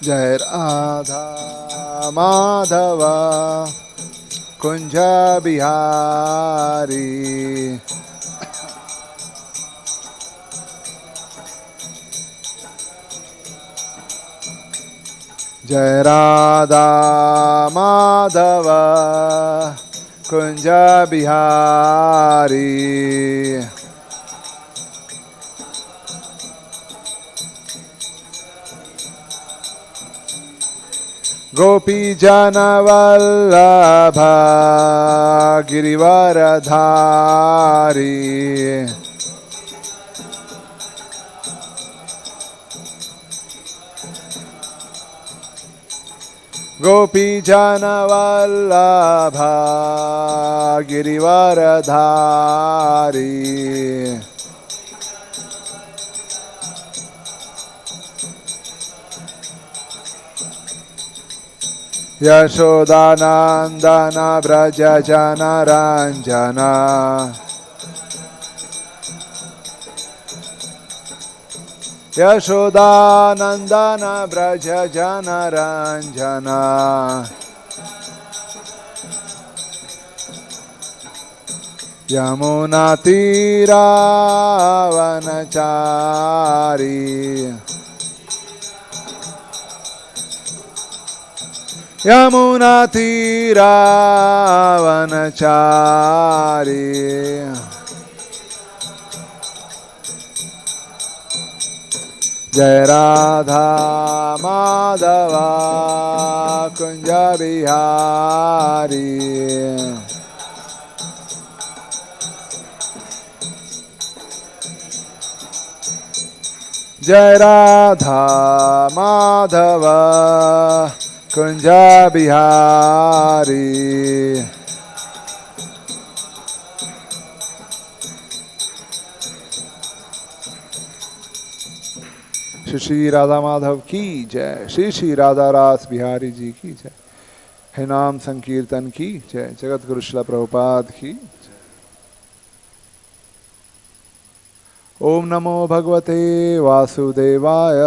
जय राधा माधव कुंज बिहारी जय राधा माधव कुंज बिहारी गोपी जन वल्लभ गिरिवरधारी गोपी जन वल्लभ गिरिवरधारी यशोदानंदन व्रज जन रंजना यशोदानंदन व्रज जन रंजना यमुना तीरावनचारी यमुना तीरावनचारी जय राधा माधव कुंज बिहारी जय राधा माधव कुंज बिहारी श्री श्री राधा माधव की जय। श्री श्री राधा रास बिहारी जी की जय। है नाम संकीर्तन की जय। जगत गुरु श्रील प्रभुपाद की जय। ओम नमो भगवते वासुदेवाय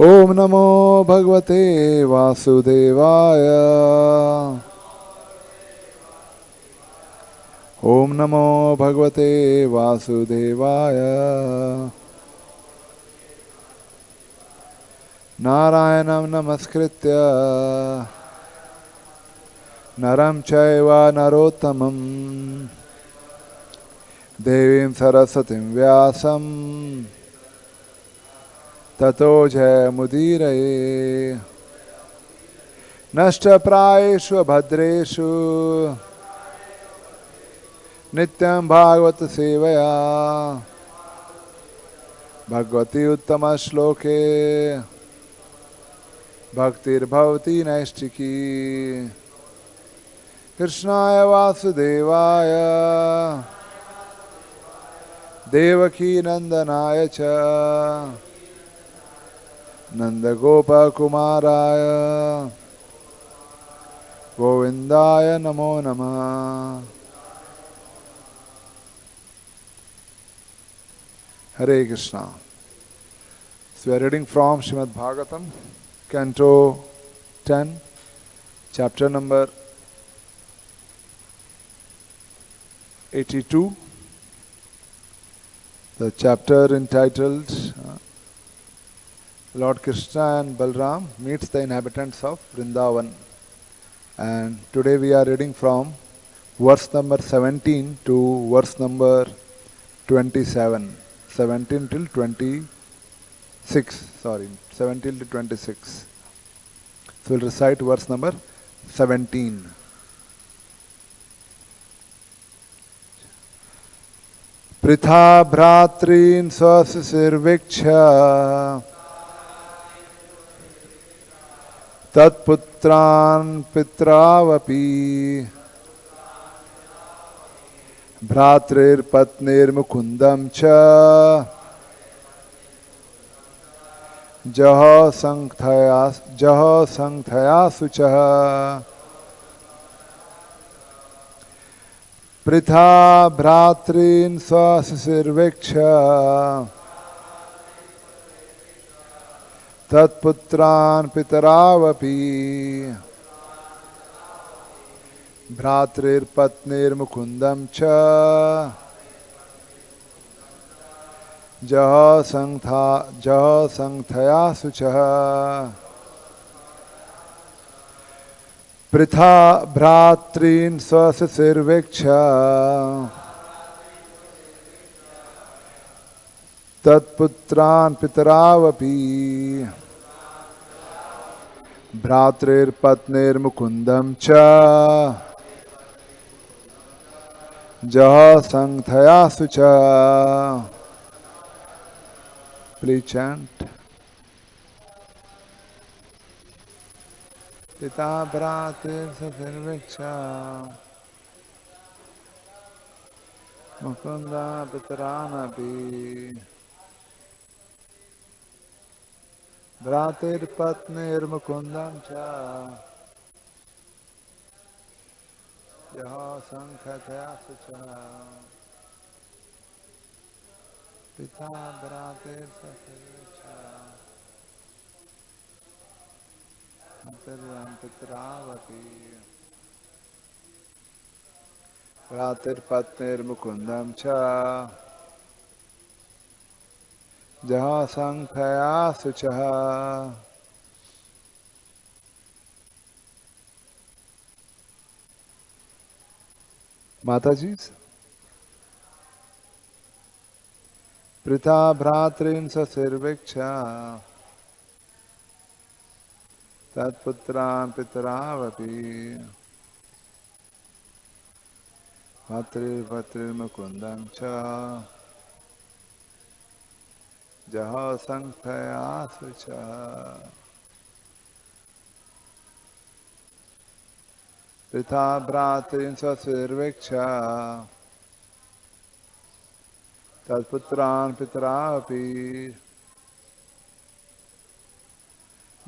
ओम नमो भगवते वासुदेवाय ओम नमो भगवते वासुदेवाय नारायणं नमस्कृत्य नरं चैव नरोत्तमं देवीं सरस्वतीं व्यासं ततो जयमुदीरये नष्टप्रायेषु भद्रेषु नित्यं भागवत सेवया भगवती उत्तम श्लोके भक्तिर्भवती नैष्टिकी कृष्णाय वासुदेवाय देवकी नंदनाय च नंदगोपकुमाराय गोविंदाय नमो नमः। Hare Krishna. So we are reading from Srimad Bhagavatam, Canto 10, chapter number 82. The chapter entitled Lord Krishna and Balram meets the inhabitants of Vrindavan. And today we are reading from verse number 17 to verse number 27. 17 till 26. Sorry, 17 to 26. So we'll recite verse number 17. Pritha bhratrin swasisirviksha tatputran pitravapi भ्रातृर पत्नीर Mukundan च जह संथया सुचः पृथा भ्रातॄन् स्वशिशिर्वीक्ष्य तत्पुत्रान् पितरावपि भ्रातृर्पत्नीर्मुकुन्दं च जह संथया शुचः पृथा भ्रातॄन् स्वशिशिर्वीक्ष तत्पुत्रान् पितरावपि भ्रातृर्पत्नीर्मुकुन्दं च जह संथया शुचः. Please chant. Pita bhratir sasirviksha mukunda pitaranapi bhratir patnir mukundam cha yaha sankhya sucha Pita bhratir sasirviksha Antaryam pitravati Vratir patnir mukundam cha Jaha sankhya suchaha. Mataji's Pritha bhratrin sasirviksha Tatputran pitaravapi Bhatrir mukundam cha Jaha sankhya sucha. Pritha bhratrin sasirviksha Tatputran pitaravapi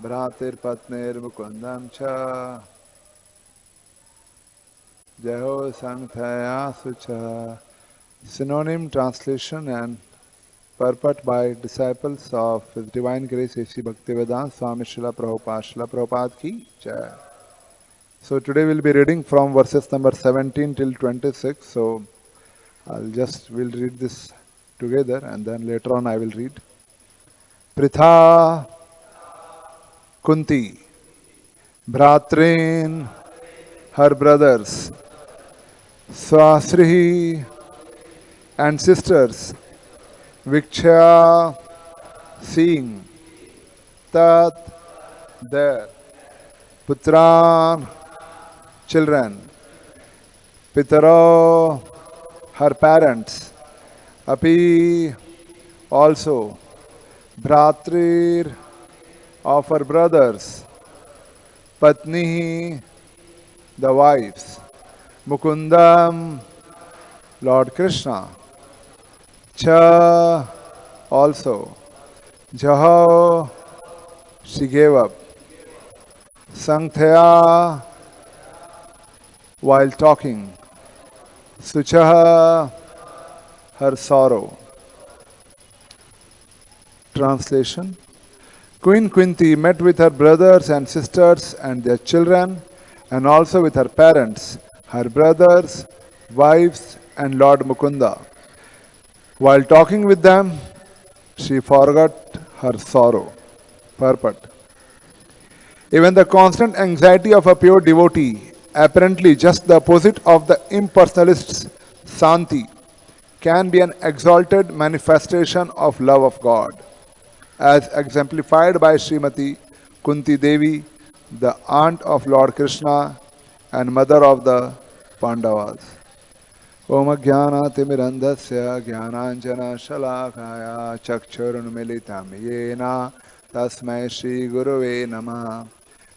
Bhratir patnir mukundam cha Jaho sankhya sucha. Synonym translation and purport by disciples of His Divine Grace A.C. Bhaktivedanta Swami Srila Prabhupada ki Jai. So today we'll be reading from verses number 17 till 26. So we'll read this together and then later on I will read. Pritha Kunti Bhratrin, her brothers, Swasrihi and sisters, Viksha, seeing, Tat, there, Putran, children, Pitaro, her parents, Api, also, Bhratrir, of her brothers, Patnihi, the wives, Mukundam, Lord Krishna, Cha, also, Jaho, she gave up, Sankhya, while talking, Suchaha, her sorrow. Translation. Queen Kunti met with her brothers and sisters and their children, and also with her parents, her brothers, wives, and Lord Mukunda. While talking with them, she forgot her sorrow. Purport. Even the constant anxiety of a pure devotee, apparently just the opposite of the impersonalist's Santi, can be an exalted manifestation of love of God, as exemplified by Srimati Kunti Devi, the aunt of Lord Krishna and mother of the Pandavas. Om Jnana Timirandasya Jnananjana Shalakaya Chakshurunmilitam Yena Tasmai Shri Guruve Namaha.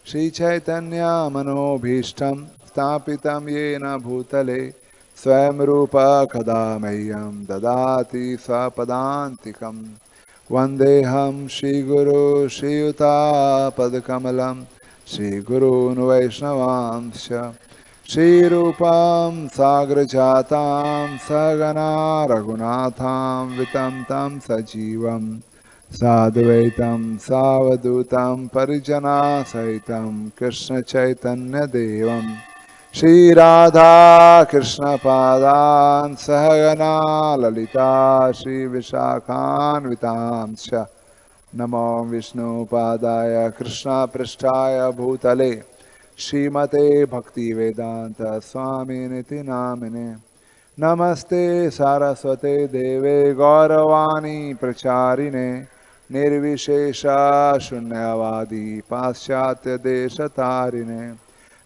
Shri Chaitanya Manobhishtam Stapitam Yena Bhutale Swayam Rupa Kadamayyam Dadati Swapadantikam Vandeham Shri Guru Shri Yuta Padkamalam Shri Guru Vaishnavamsya Shri Rupam Sagrajatam Sagana Raghunatham Vitam Tam Sajivam Sadvaitam Savadutam Parijana Saitam Krishna Chaitanya Devam Shri Radha Krishna Padan Sahagana Lalita Shri Vishakhan Vitamsha Namo Vishnu Padaya Krishna Prishtaya Bhutale Shrimate Bhakti Vedanta Swami Niti Namine Namaste Saraswate Deve Gauravani Pracharine Nirvishesha Shunyavadi Paschatya Deshatarine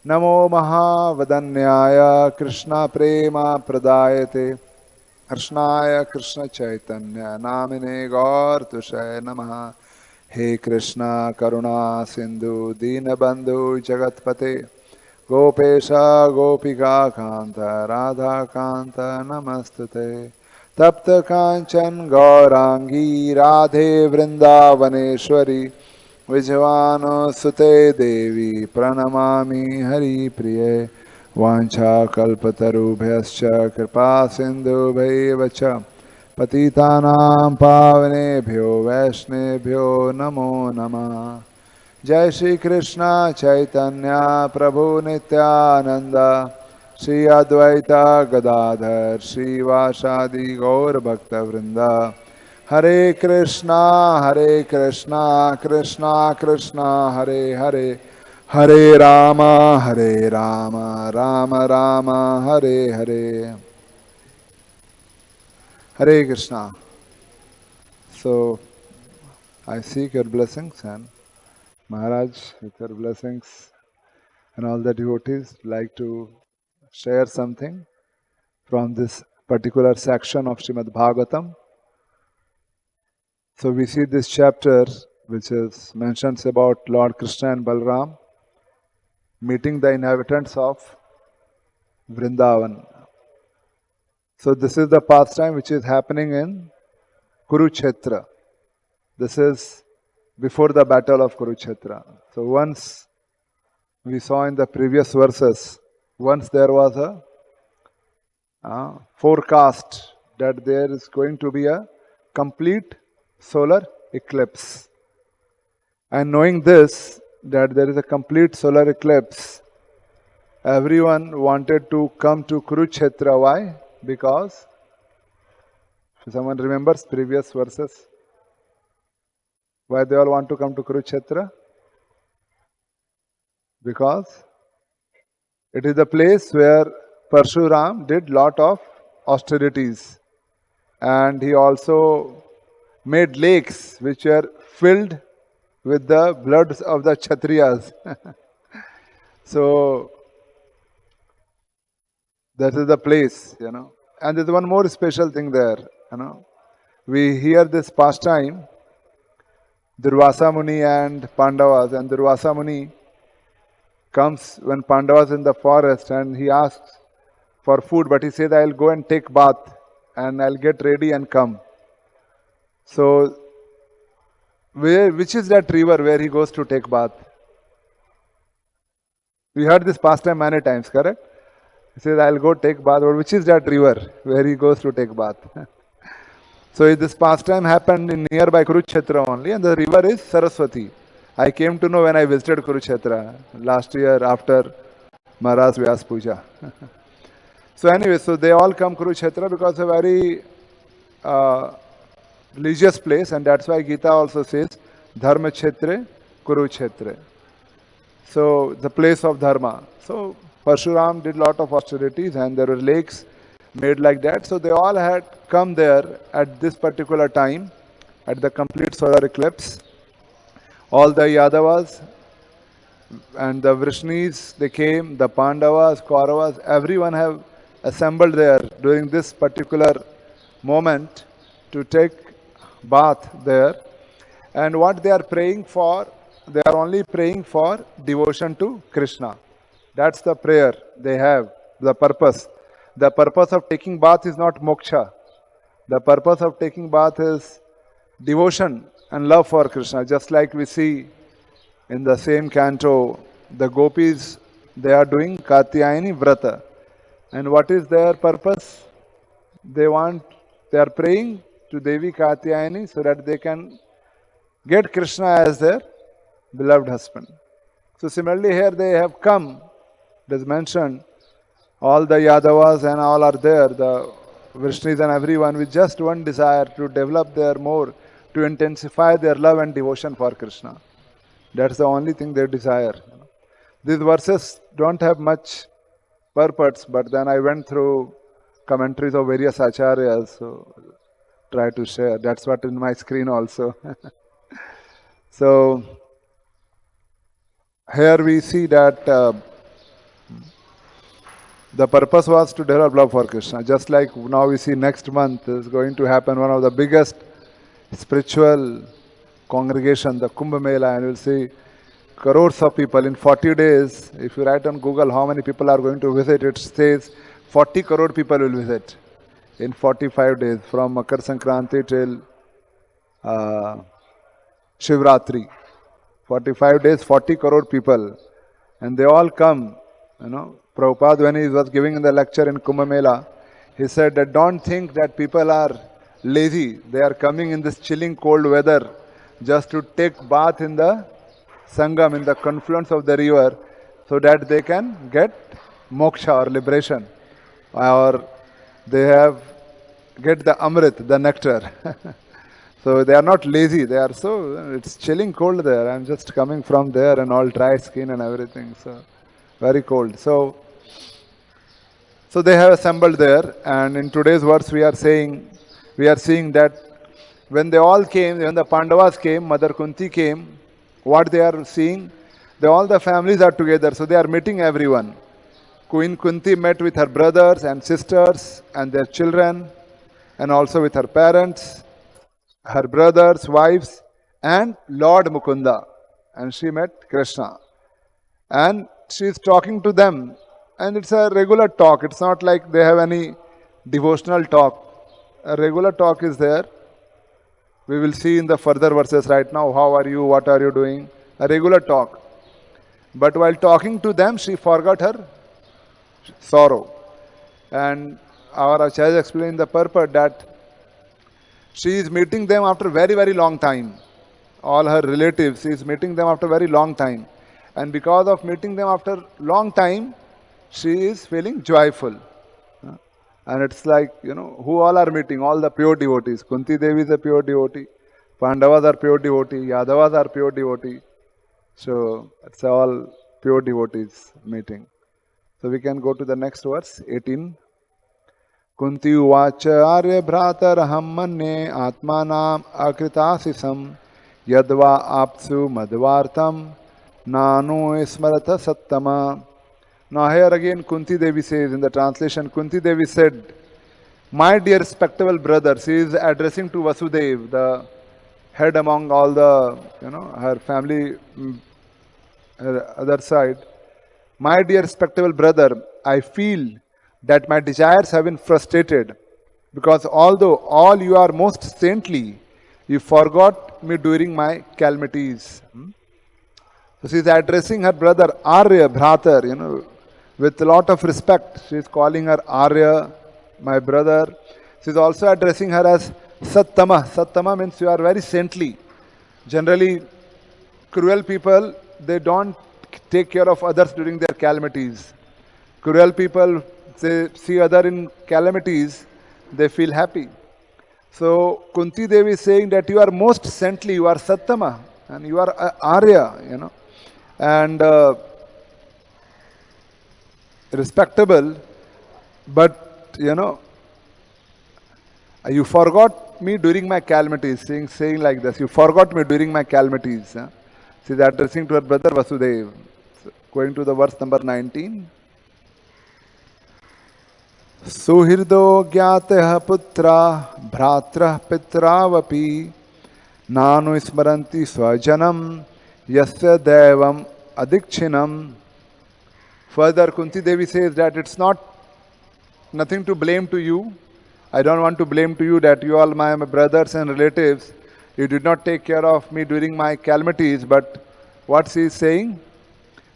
Namo Mahavadanyaya Krishna Prema Pradayate Krishnaya Krishna Chaitanya Namine Gaur Tushay Namaha He Krishna Karuna Sindhu Dinabandhu Jagatpate Gopesha Gopika Kanta Radha Kanta Namastute Tapta Kanchan Gaurangi Radhe Vrindavaneshwari Vijvano Sute Devi Pranamami Hari Priye Vancha Kalpatarubhyascha Kripa Sindhubhaiva cha Patitanam Pavanebhyo Vaishnebhyo Namo Namah Jai Shri Krishna Chaitanya Prabhu Nityananda Shri Advaita Gadadhar Shri Vasadi Gaur Bhakta Vrinda Hare Krishna Krishna Krishna Hare Hare Hare Rama Rama Rama Hare Hare Hare Krishna. So I seek your blessings, and Maharaj, with your blessings and all the devotees, like to share something from this particular section of Srimad Bhagavatam. So we see this chapter which is mentions about Lord Krishna and Balram meeting the inhabitants of Vrindavan. So this is the pastime which is happening in Kurukshetra. This is before the battle of Kurukshetra. So once we saw in the previous verses, once there was a forecast that there is going to be a complete solar eclipse. And knowing this, that there is a complete solar eclipse, everyone wanted to come to Kurukshetra. Why? Because, if someone remembers previous verses, why they all want to come to Kurukshetra? Because it is the place where Parshuram did lot of austerities, and he also made lakes which were filled with the bloods of the Kshatriyas. So that is the place, And there's one more special thing there, We hear this pastime, Durvasa Muni and Pandavas, and Durvasa Muni comes when Pandavas in the forest and he asks for food, but he says, I'll go and take bath and I'll get ready and come. So, which is that river where he goes to take bath? We heard this pastime many times, correct? He says, I'll go take bath, but which is that river where he goes to take bath? So this pastime happened in nearby Kurukshetra only, and the river is Saraswati. I came to know when I visited Kurukshetra last year after Maharaj Vyas Puja. So anyway, so they all come Kurukshetra because it's a very religious place, and that's why Gita also says, Dharma Kshetre, Kurukshetra. So the place of Dharma. So Parshuram did lot of austerities, and there were lakes made like that. So they all had come there at this particular time, at the complete solar eclipse. All the Yadavas and the Vrishnis, they came, the Pandavas, Kauravas, everyone have assembled there during this particular moment to take bath there. And what they are praying for, they are only praying for devotion to Krishna. That's the prayer they have, the purpose. The purpose of taking bath is not moksha. The purpose of taking bath is devotion and love for Krishna. Just like we see in the same canto, the gopis, they are doing Katyayani Vrata. And what is their purpose? They are praying to Devi Katyayani so that they can get Krishna as their beloved husband. So similarly here they have come, it is mentioned, all the Yadavas and all are there, the Vrishnis and everyone with just one desire to develop their more, to intensify their love and devotion for Krishna. That's the only thing they desire. These verses don't have much purpose, but then I went through commentaries of various acharyas, so try to share. That's what in my screen also. So here we see that the purpose was to develop love for Krishna. Just like now we see next month is going to happen one of the biggest spiritual congregation, the Kumbh Mela, and you'll see crores of people in 40 days. If you write on Google how many people are going to visit, it says 40 crore people will visit in 45 days from Makar Sankranti till Shivratri. 45 days, 40 crore people. And they all come, Prabhupada, when he was giving the lecture in Kumbh Mela, he said that don't think that people are lazy. They are coming in this chilling cold weather just to take bath in the Sangam, in the confluence of the river, so that they can get moksha or liberation. Or they get the amrit, the nectar. So they are not lazy. They are it's chilling cold there. I'm just coming from there and all dry skin and everything. So very cold. So they have assembled there, and in today's verse we are seeing that when they all came, when the Pandavas came, Mother Kunti came, what they are seeing, all the families are together, so they are meeting everyone. Queen Kunti met with her brothers and sisters and their children, and also with her parents, her brothers, wives, and Lord Mukunda. And she met Krishna. And she is talking to them. And it's a regular talk. It's not like they have any devotional talk. A regular talk is there. We will see in the further verses right now, how are you, what are you doing? A regular talk. But while talking to them, she forgot her sorrow. And our Acharya explained the purport that she is meeting them after very, very long time. All her relatives, she is meeting them after very long time. And because of meeting them after long time, she is feeling joyful. And it's like, who all are meeting? All the pure devotees. Kunti Devi is a pure devotee. Pandavas are pure devotee. Yadavas are pure devotee. So it's all pure devotees meeting. So we can go to the next verse, 18. Kunti uvacha arya bhratar hammanye atmanam akritasisam yadva apsu madvartam nanu ismarata sattama. Now here again Kunti Devi says, in the translation, Kunti Devi said, my dear respectable brother, she is addressing to Vasudev, the head among all the, her family, her other side. My dear respectable brother, I feel that my desires have been frustrated, because although all you are most saintly, you forgot me during my calamities. So she is addressing her brother Arya, Bhratar, with a lot of respect. She is calling her Arya, my brother. She is also addressing her as Sattama. Sattama means you are very saintly. Generally, cruel people, they don't take care of others during their calamities. Cruel people, they see other in calamities, they feel happy. So Kunti Devi is saying that you are most saintly, you are Sattama, and you are Arya, and respectable, but you forgot me during my calamities, saying like this, you forgot me during my calamities. She is addressing to her brother Vasudeva. So, going to the verse number 19. Suhirdo gyatah putra bhratra pitravapi nanu smaranti swajanam yasya devam adikchinam. Further, Kunti Devi says that it's nothing to blame to you. I don't want to blame to you that you all my brothers and relatives, you did not take care of me during my calamities. But what she is saying?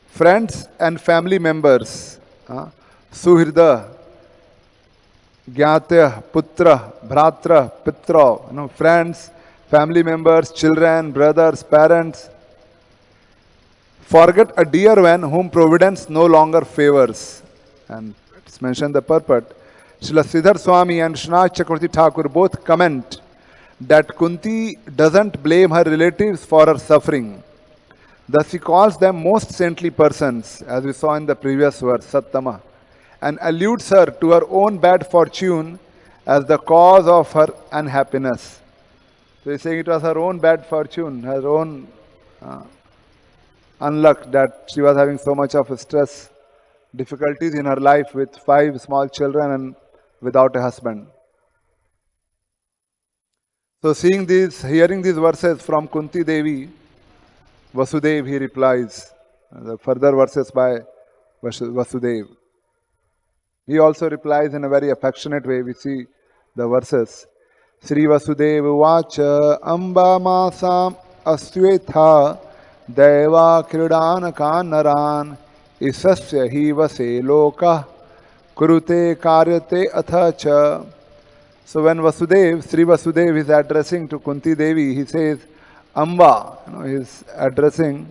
Friends and family members. Suhirda, Gyatya, Putra, Bhratra, Pitra. Friends, family members, children, brothers, parents. Forget a dear one whom providence no longer favors. And it's mentioned the purport. Srila Sridhar Swami and Srinath Chakravarti Thakur both comment that Kunti doesn't blame her relatives for her suffering. Thus he calls them most saintly persons, as we saw in the previous verse, Sattama, and alludes her to her own bad fortune as the cause of her unhappiness. So he's saying it was her own bad fortune, her own unluck that she was having so much of stress, difficulties in her life with 5 small children and without a husband. So hearing these verses from Kunti Devi, Vasudev, he replies, the further verses by Vasudev. He also replies in a very affectionate way. We see the verses. Sri Vasudev Vacha Amba Masam Asvetha Deva Kridana Kanaran Isasya Hi Vase Loka Kurute Karyate Athacha. So when Sri Vasudev is addressing to Kunti Devi, he says, Amba, he is addressing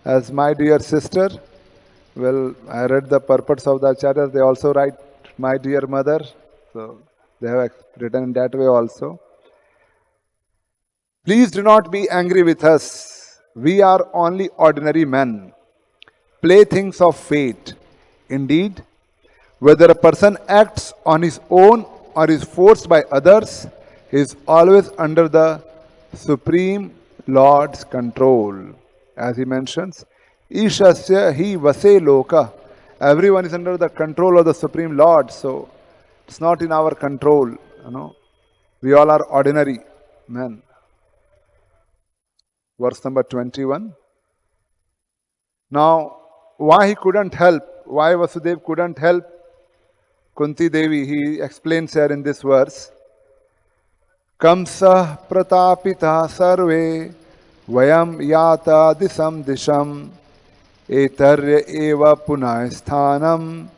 as my dear sister. Well, I read the purports of the acharyas, they also write my dear mother. So they have written in that way also. Please do not be angry with us. We are only ordinary men, playthings of fate. Indeed, whether a person acts on his own or is forced by others, he is always under the Supreme Lord's control. As he mentions, Ishasya hi vase loka. Everyone is under the control of the Supreme Lord, so it's not in our control. We all are ordinary men. Verse number 21. Now, why he couldn't help, why Vasudev couldn't help Kunti Devi, he explains here in this verse. Kamsa pratapita sarve vayam yata disham etarya eva punai sthanam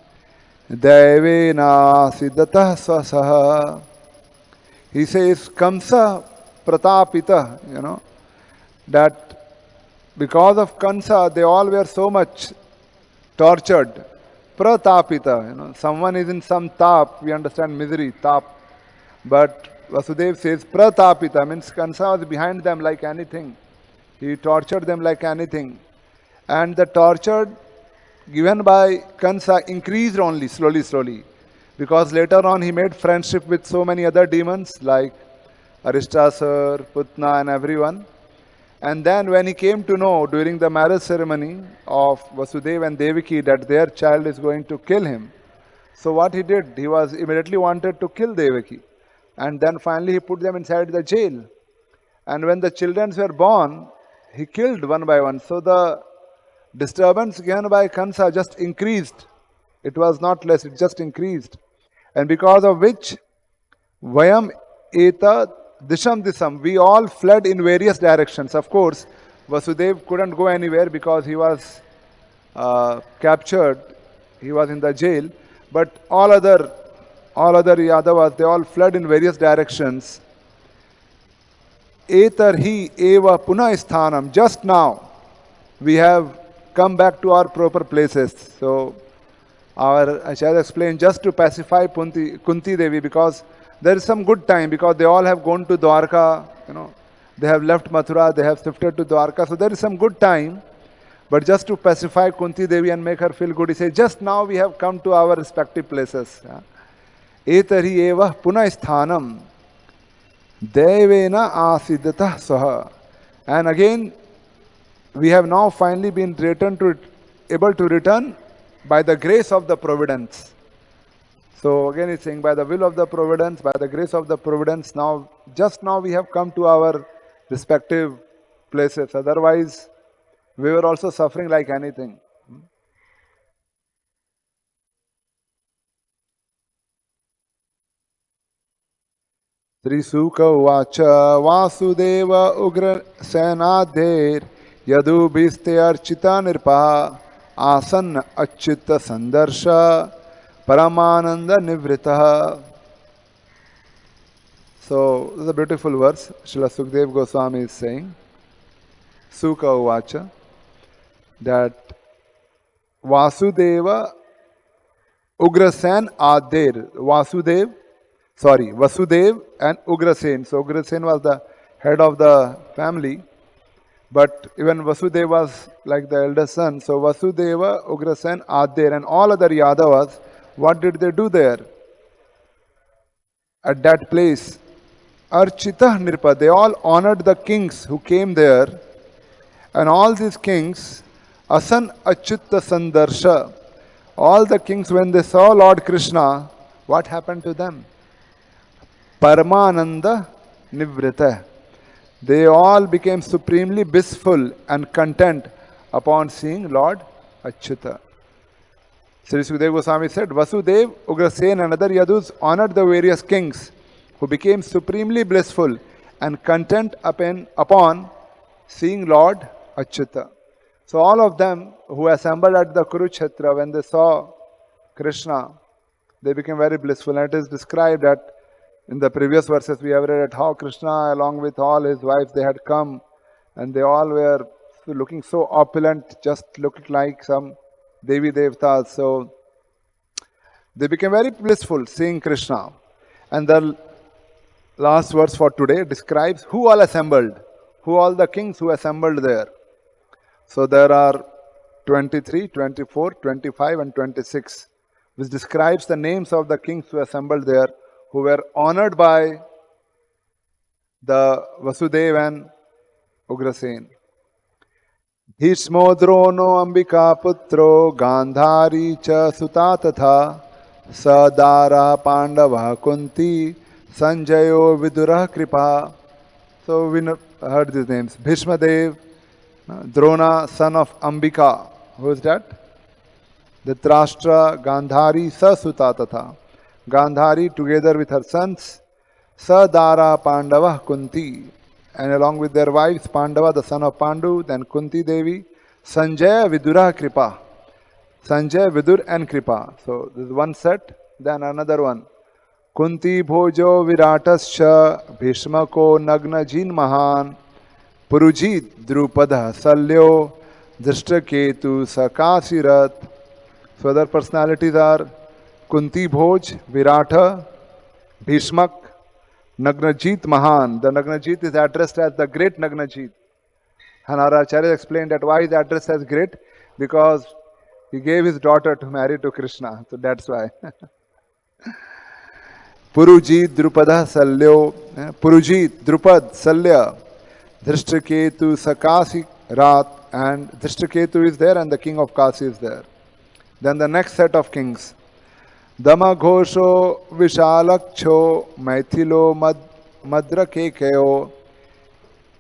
daivena siddhatah swasaha. He says, Kamsa pratapita, that because of Kamsa, they all were so much tortured. Pratapita, someone is in some tap, we understand misery, tap. But Vasudev says, Pratapita, means Kamsa was behind them like anything. He tortured them like anything. And the torture given by Kamsa increased only, slowly. Because later on he made friendship with so many other demons like Aristasur, Putna and everyone. And then when he came to know during the marriage ceremony of Vasudeva and Devaki that their child is going to kill him. So what he did, he was immediately wanted to kill Devaki. And then finally he put them inside the jail. And when the children were born, he killed one by one. So the disturbance given by Kamsa just increased. It was not less, it just increased. And because of which, Vayam Eta Disham, we all fled in various directions. Of course, Vasudev couldn't go anywhere because he was captured. He was in the jail. But all other Yadavas, they all fled in various directions. Etar hi eva punai sthanam. Just now, we have come back to our proper places. So, our Acharya explained just to pacify Kunti Devi, because there is some good time, because they all have gone to Dwarka, they have left Mathura, they have shifted to Dwarka, so there is some good time. But just to pacify Kunti Devi and make her feel good, he says, just now we have come to our respective places. Etari eva punai sthanam devena asiddhatah saha. And again, we have now finally been able to return by the grace of the providence. So again it's saying, by the will of the providence, by the grace of the providence, just now we have come to our respective places. Otherwise, we were also suffering like anything. Sri Suka Vacha Vasudeva Ugra Senadher Yadu Biste Archita Nirpa Asan Achyuta Sandarsha Paramananda Nivritaha. So this is a beautiful verse. Srila Sukdev Goswami is saying, Suka Uvacha, that Vasudeva Ugrasen Adir. Vasudev and Ugrasen. So Ugrasen was the head of the family, but even Vasudeva was like the eldest son. So Vasudeva, Ugrasen, Adir and all other Yadavas, what did they do there? At that place, Archita Nirpa, they all honored the kings who came there, and all these kings, Asan Achyutta Sandarsha, all the kings, when they saw Lord Krishna, what happened to them? Paramananda Nivrita. They all became supremely blissful and content upon seeing Lord Achyuta. Sri Sukadeva Goswami said, Vasudev, Ugrasen and other Yadus honored the various kings who became supremely blissful and content upon seeing Lord Achyuta. So all of them who assembled at the Kurukshetra, when they saw Krishna, they became very blissful. And it is described that in the previous verses we have read at how Krishna along with all his wives, they had come and they all were looking so opulent, just looked like some Devi Devtas. So they became very blissful seeing Krishna. And the last verse for today describes who all assembled, who all the kings who assembled there. So there are 23, 24, 25 and 26, which describes the names of the kings who assembled there, who were honored by the Vasudeva and Ugrasen. Bhishmo Drono Ambika Putro Gandhari Cha Sutatatha Sadara Pandava Kunti Sanjayo Vidura Kripa. So we heard these names. Bhishma Dev, Drona, son of Ambika. Who is that? Dhritarashtra, Gandhari, Sasutatata. Gandhari together with her sons, Sadara, Pandava, Kunti. And along with their wives, Pandava, the son of Pandu, then Kunti Devi, Sanjaya, Vidura, Kripa. Sanjaya, Vidur and Kripa. So this is one set, then another one. Kunti Bhojo Viratascha, Bhishmako Nagna Jin Mahan, Purujit Drupada Salyo Drishtaketu Sakasirat. So other personalities are Kunti Bhoj, Virata, Bhishmak, Nagnajit Mahan. The Nagnajit is addressed as the great Nagnajit. And our Acharya explained that why he is addressed as great? Because he gave his daughter to marry to Krishna. So that's why. Purujit Drupada Salyo, Purujit Drupad Salya, Drishtaketu Sakasi Rat, and Drishtaketu is there and the king of Kasi is there. Then the next set of kings. Dama Ghosho Vishalakcho Maithilo Madra Kekeo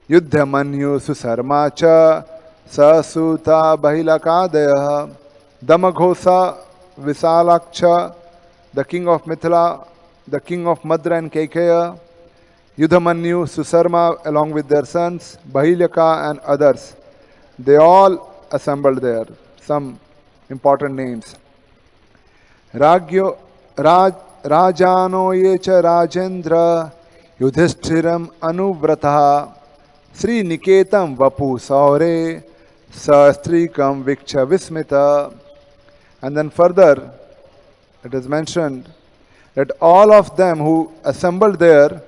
Yuddhamanyu Susarmacha Sasuta Bahilakadaya. Dama Ghosha Visalakcha, the king of Mithila, the king of Madra and Kekeya, Yudhamanyu, Susarma along with their sons, Bahilaka and others. They all assembled there. Some important names. Rajano Yecha Rajendra Yudhishtiram Anuvrataha Sri Niketam Vapu Saure Sastrikam Viksha Vismita. And then further it is mentioned that all of them who assembled there,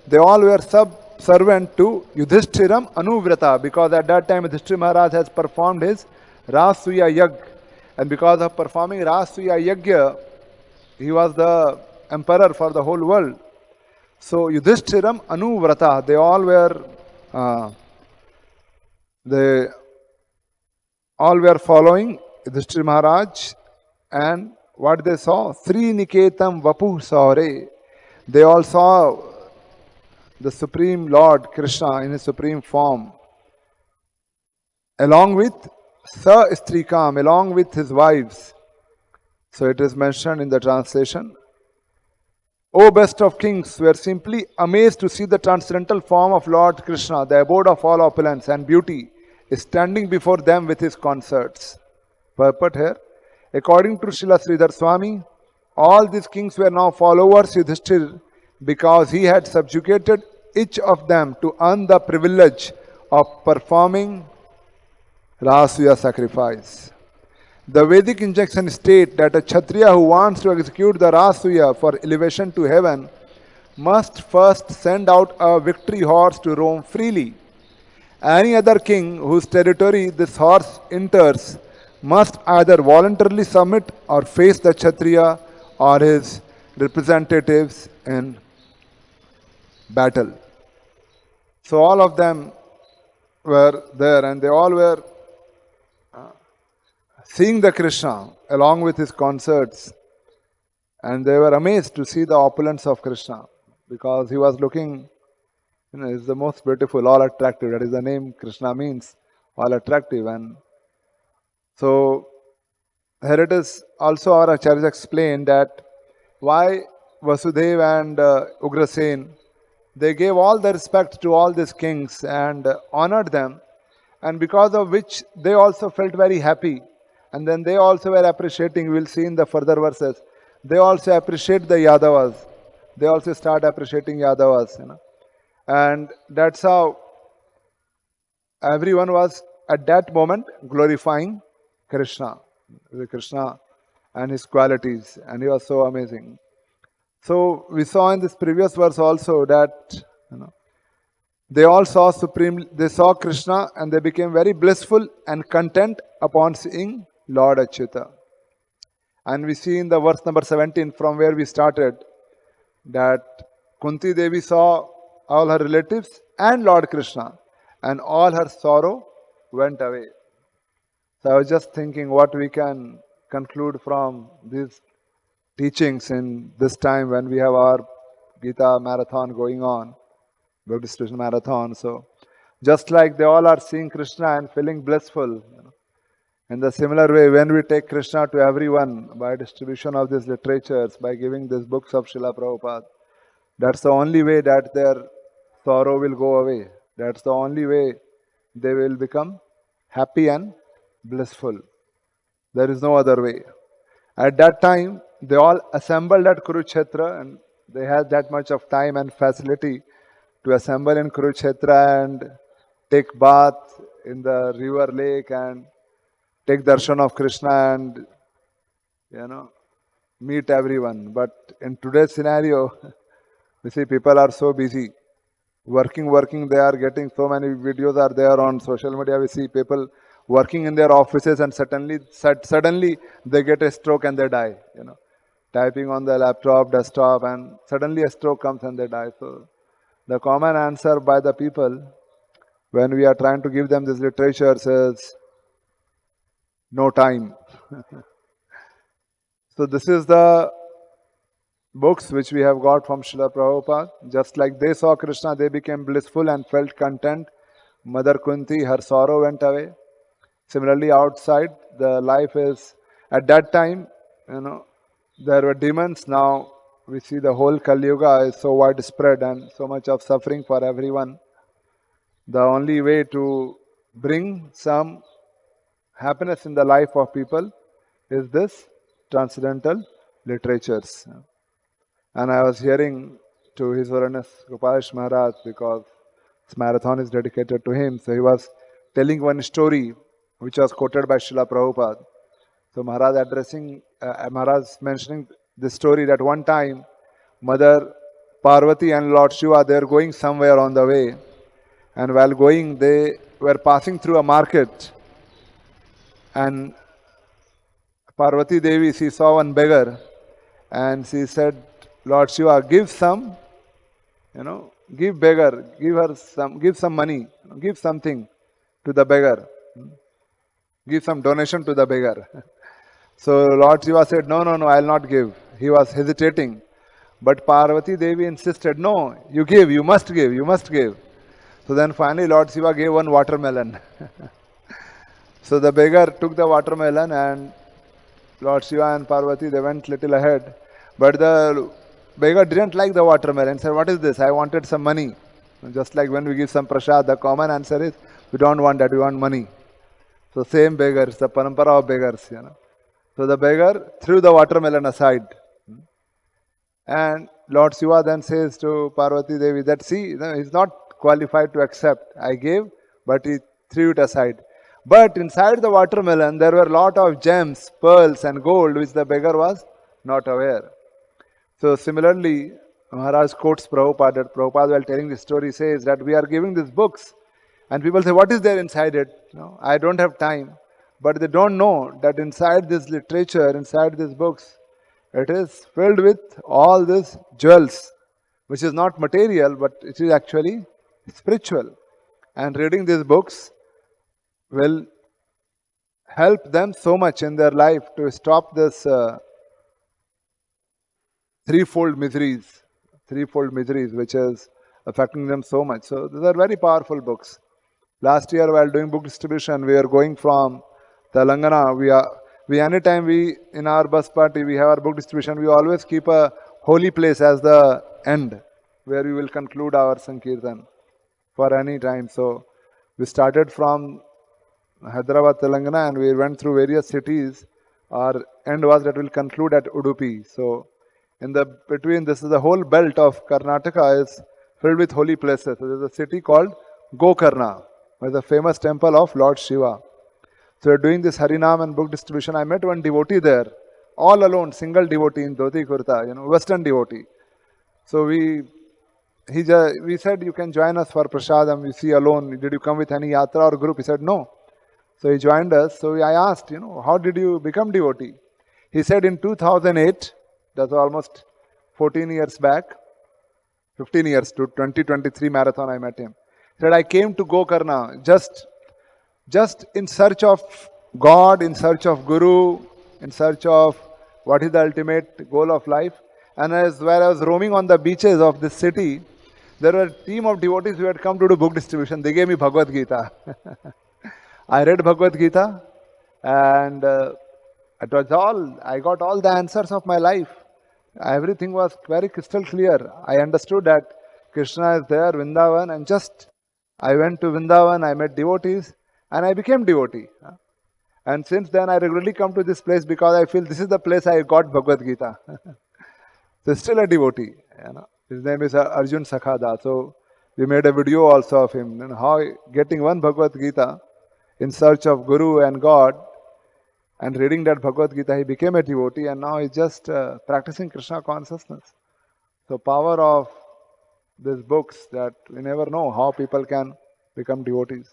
they all were servant to Yudhishtiram Anuvrata, because at that time Yudhishthira Maharaj has performed his Rasuya Yag. And because of performing Rasuya Yagya, he was the emperor for the whole world. So Yudhishtiram Anuvrata, they all were following Yudhishthira Maharaj, and what they saw? Sri Niketam Vapu Saure. They all saw the Supreme Lord Krishna in his supreme form, along with Sa-Istrikam, along with his wives. So it is mentioned in the translation. O best of kings, were simply amazed to see the transcendental form of Lord Krishna, the abode of all opulence and beauty, is standing before them with his consorts. Purport here. According to Srila Sridhar Swami, all these kings were now followers Yudhishthir, because he had subjugated each of them to earn the privilege of performing Rasuya sacrifice. The Vedic injunction states that a Kshatriya who wants to execute the Rasuya for elevation to heaven must first send out a victory horse to roam freely. Any other king whose territory this horse enters must either voluntarily submit or face the Kshatriya or his representatives in battle. So all of them were there and they all were seeing the Krishna along with his consorts, and they were amazed to see the opulence of Krishna because he was looking, is the most beautiful, all attractive. That is the name Krishna means, all attractive. And so here it is also our Acharyas explained that why Vasudeva and Ugrasen, they gave all the respect to all these kings and honored them, and because of which they also felt very happy. And then they also were appreciating, we'll see in the further verses, they also appreciate the Yadavas. They also start appreciating Yadavas. And that's how everyone was at that moment glorifying Krishna and his qualities. And he was so amazing. So we saw in this previous verse also that they all saw they saw Krishna and they became very blissful and content upon seeing Lord Achyuta. And we see in the verse number 17 from where we started that Kunti Devi saw all her relatives and Lord Krishna and all her sorrow went away. So I was just thinking what we can conclude from these teachings in this time when we have our Gita marathon going on, Bhagavad Gita marathon. So just like they all are seeing Krishna and feeling blissful, in the similar way, when we take Krishna to everyone by distribution of these literatures, by giving these books of Srila Prabhupada, that's the only way that their sorrow will go away. That's the only way they will become happy and blissful. There is no other way. At that time, they all assembled at Kurukshetra and they had that much of time and facility to assemble in Kurukshetra and take bath in the river lake and take darshan of Krishna and, meet everyone. But in today's scenario, we see people are so busy. Working, they are getting so many videos are there on social media. We see people working in their offices and suddenly they get a stroke and they die. Typing on the laptop, desktop, and suddenly a stroke comes and they die. So the common answer by the people when we are trying to give them this literature is no time. So this is the books which we have got from Srila Prabhupada. Just like they saw Krishna, they became blissful and felt content. Mother Kunti, her sorrow went away. Similarly, outside, the life is, at that time, there were demons. Now we see the whole Kali Yuga is so widespread and so much of suffering for everyone. The only way to bring some happiness in the life of people is this transcendental literatures. And I was hearing to His Holiness Gopalesh Maharaj, because this marathon is dedicated to him. So he was telling one story which was quoted by Srila Prabhupada. So Maharaj mentioning this story that one time Mother Parvati and Lord Shiva, they are going somewhere on the way. And while going, they were passing through a market. And Parvati Devi, she saw one beggar and she said, Lord Shiva, give some, give beggar, give some money, give something to the beggar. Give some donation to the beggar. So Lord Shiva said, no, I will not give. He was hesitating. But Parvati Devi insisted, no, you give, you must give, you must give. So then finally Lord Shiva gave one watermelon. So the beggar took the watermelon and Lord Shiva and Parvati, they went little ahead. But the beggar didn't like the watermelon. He said, what is this? I wanted some money. Just like when we give some prasad, the common answer is, we don't want that, we want money. So same beggar, it's the parampara of beggars. So the beggar threw the watermelon aside. And Lord Shiva then says to Parvati Devi that, see, he's not qualified to accept. I gave, but he threw it aside. But inside the watermelon, there were a lot of gems, pearls and gold, which the beggar was not aware. So similarly, Maharaj quotes Prabhupada, that Prabhupada, while telling this story, says that we are giving these books, and people say, what is there inside it? I don't have time. But they don't know that inside this literature, inside these books, it is filled with all these jewels, which is not material, but it is actually spiritual. And reading these books will help them so much in their life to stop this threefold miseries which is affecting them so much. So these are very powerful books. Last year, while doing book distribution, we are going from Telangana. We anytime we in our bus party we have our book distribution, we always keep a holy place as the end, where we will conclude our Sankirtan for any time. So we started from Hyderabad, Telangana, and we went through various cities. Our end was that we'll conclude at Udupi. So in the between, this is the whole belt of Karnataka is filled with holy places. So there's a city called Gokarna, where the famous temple of Lord Shiva. So we're doing this Harinam and book distribution. I met one devotee there, all alone, single devotee in dhoti kurta, Western devotee. So we said, you can join us for prasadam. We see alone. Did you come with any yatra or group? He said, no. So he joined us. So I asked, how did you become devotee? He said in 2008, that's almost 14 years back, 15 years to 2023 marathon I met him. He said, I came to Gokarna just in search of God, in search of Guru, in search of what is the ultimate goal of life. And while I was roaming on the beaches of this city, there were a team of devotees who had come to do book distribution. They gave me Bhagavad-gita. I read Bhagavad-gita, and I got all the answers of my life. Everything was very crystal clear. I understood that Krishna is there, Vrindavan, and I went to Vrindavan, I met devotees, and I became devotee. And since then, I regularly come to this place because I feel this is the place I got Bhagavad-gita. So still a devotee. His name is Arjun Sakhada. So we made a video also of him, how getting one Bhagavad-gita in search of Guru and God, and reading that Bhagavad-gita, he became a devotee, and now he's just practicing Krishna consciousness. So power of these books, that we never know how people can become devotees.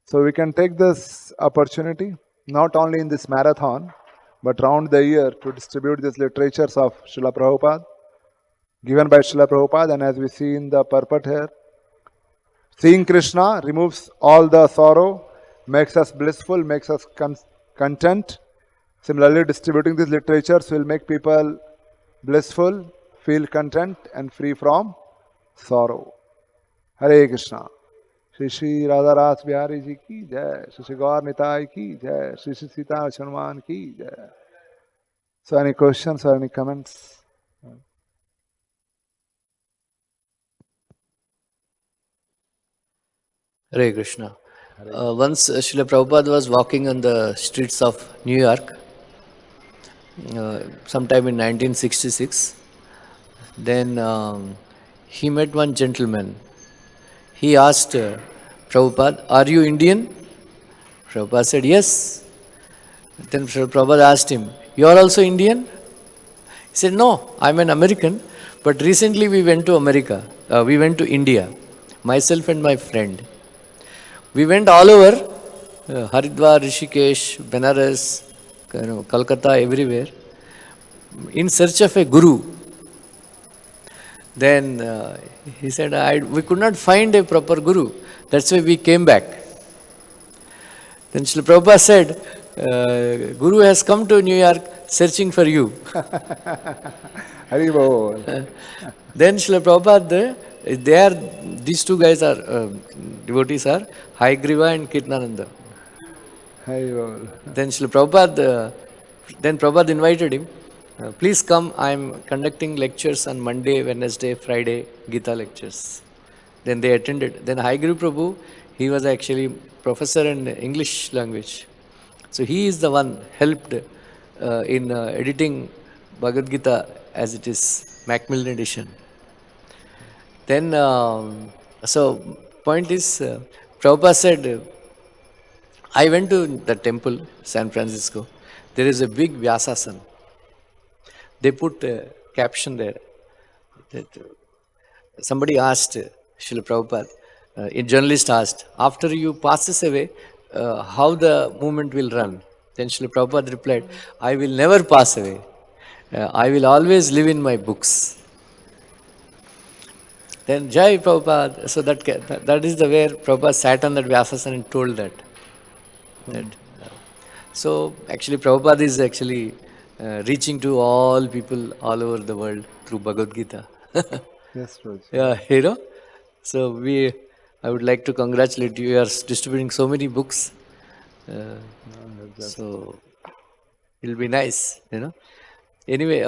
So we can take this opportunity, not only in this marathon, but round the year, to distribute these literatures of Srila Prabhupada, given by Srila Prabhupada. And as we see in the purport here, seeing Krishna removes all the sorrow, makes us blissful, makes us content. Similarly, distributing these literatures will make people blissful, feel content and free from sorrow. Hare Krishna. Shri Shri Radha Ji ki jai. Shri Shri Gaur Nitai ki jai. Shri Shri Sita Hanuman ki jai. So any questions or any comments? Hare Krishna. Once Srila Prabhupada was walking on the streets of New York, sometime in 1966. Then he met one gentleman. He asked Prabhupada, "Are you Indian?" Prabhupada said, "Yes." Then Prabhupada asked him, "You are also Indian?" He said, "No, I'm an American, but recently we went to America. We went to India, myself and my friend. We went all over, Haridwar, Rishikesh, Benares, Calcutta, everywhere, in search of a guru." Then he said, "We could not find a proper guru. That's why we came back." Then Srila Prabhupada said, "Guru has come to New York searching for you." Then Srila Prabhupada, these two guys are, devotees are, Hayagriva and Kirtananda. Then Srila Prabhupada, then Prabhupada invited him, "Please come, I am conducting lectures on Monday, Wednesday, Friday, Gita lectures." Then they attended. Then Hayagriva Prabhu, he was actually professor in English language. So he is the one helped in editing Bhagavad-gita as it is Macmillan edition. Then, so point is, Prabhupada said, I went to the temple, San Francisco. There is a big Vyasasan. They put a caption there. That somebody asked Srila Prabhupada, a journalist asked, after you passes away, how the movement will run? Then Srila Prabhupada replied, I will never pass away. I will always live in my books. Then Jai Prabhupada, so that is the where Prabhupada sat on that Vyasasana and told that. So actually Prabhupada is actually reaching to all people all over the world through Bhagavad-gita. Yes, Raj. Yeah, So I would like to congratulate you. You are distributing so many books. So it'll be nice, Anyway,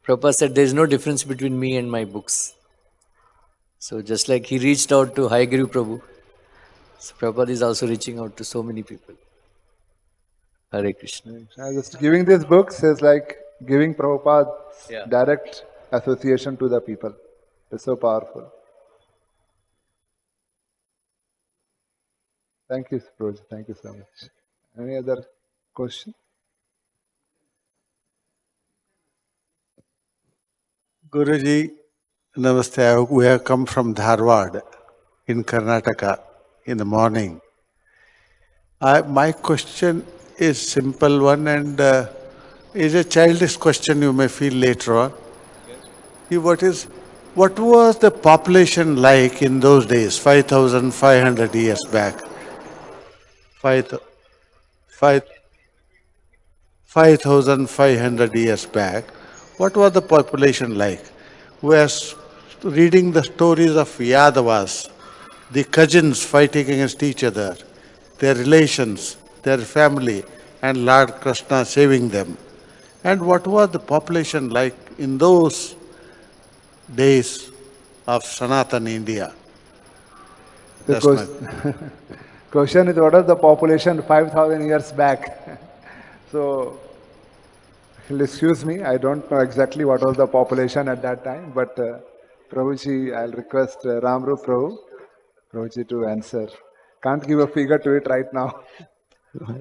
Prabhupada said there is no difference between me and my books. So just like he reached out to Hayagiri Prabhu, so Prabhupada is also reaching out to so many people. Hare Krishna. Just giving these books is like giving Prabhupada's Yeah. direct association to the people. It's so powerful. Thank you, Prabhuji. Thank you so much. Any other question? Guruji, Namaste. We have come from Dharwad in Karnataka in the morning. My question is simple one and is a childish question you may feel later on. What was the population like in those days, 5,500 years back? 5,500 years back, what was the population like? We are reading the stories of Yadavas, the cousins fighting against each other, their relations, their family, and Lord Krishna saving them. And what was the population like in those days of Sanatana India? The That's my question is, what was the population 5,000 years back? So, you'll excuse me, I don't know exactly what was the population at that time, but Prabhuji, I'll request Ramru Prabhuji to answer. Can't give a figure to it right now.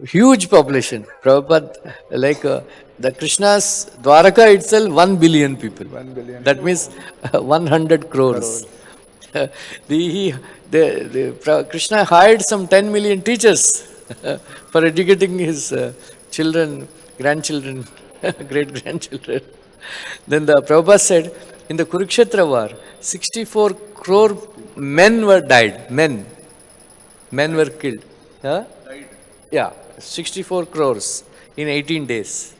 Huge population. Prabhupada, like the Krishna's Dwaraka itself, 1 billion people. 1 billion. That means 100 crores. Krishna hired some 10 million teachers for educating his children, grandchildren, great-grandchildren. Then the Prabhupada said, in the Kurukshetra war, 64 crore men were died. Men were killed. Huh? Yeah, 64 crores in 18 days.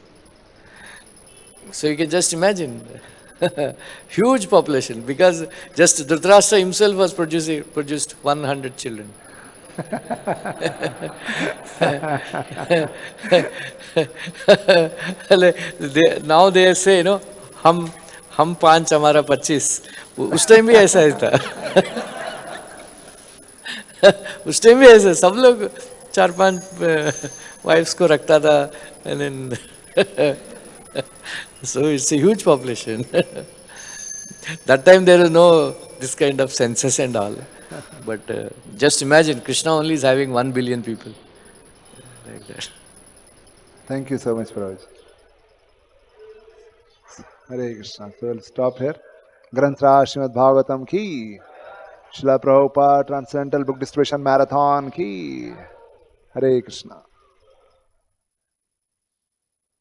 So you can just imagine. Huge population, because just Dhritarashtra himself was produced 100 children. Now they say, हम 5 हमारा 25. उस time भी ऐसा ही था. उस time भी ऐसा सब लोग 4-5 wives को रखता था, and then so it's a huge population. That time there is no this kind of census and all. But just imagine, Krishna only is having 1 billion people. Like that. Thank you so much, Prabhuji. Hare Krishna. So we'll stop here. Granthra Srimad Bhagavatam ki. Srila Prabhupada Transcendental Book Distribution Marathon ki. Hare Krishna.